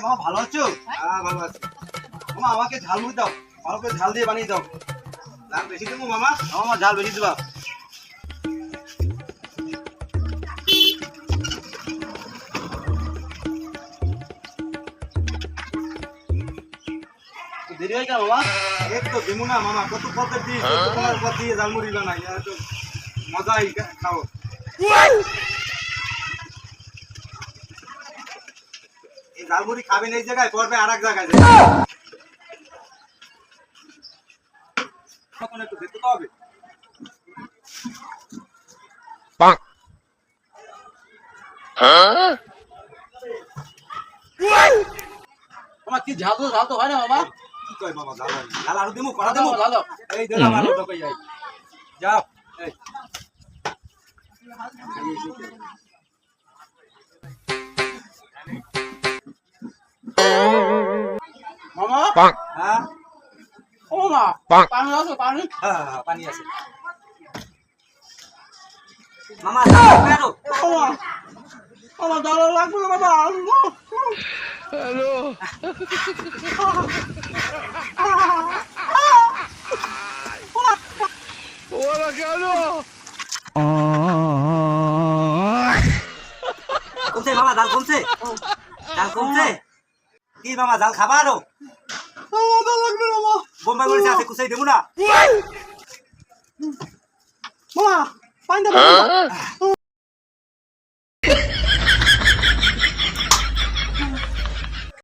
মামা ভালো আছো? হ্যাঁ ভালো আছি। মামা আমাকে ঝালমুড়ি দাও, ভালো করে ঝাল দিয়ে বানিয়ে দাও। দাম বেশি দেবো মামা? মামা ঝাল বেশি দিবা। দেরি হয় কেন মামা? এই তো দেবো না মামা, কত পথে দিয়ে তোমার পথ দিয়ে ঝালমুড়ি বানাই, তো মজাই খাও। এই ঝালমুড়ি খাবেন এই জায়গায়, পড়বে আর এক জায়গায় যাবে। তখন একটু দেখতে তো হবে। মামা কি ঝাল তো হয় না মামা? কি কয় মামা ঝাল হয় না? ঝাল আরো দেবো, কড়া দেবো। ঝাল দাও। এই দিলাম আলু ঢোকাই যাই। যাও এই মামা হ্যাঁ ও মা পানি আছে পানি। হ্যাঁ পানি আছে মামা ঝাল লাগবে আরো? মামা ঝাল লাগবে না মামা। হ্যালো ওরা কেন কমছে মামা, ঝাল কমছে? ঝাল কমছে? কি মামা ঝাল খাবা আরো? মামা ঝাল লাগবে না মামা। বোম্বাই মরিচ আছে, কুচাই দেবো না? মামা পানি দাও।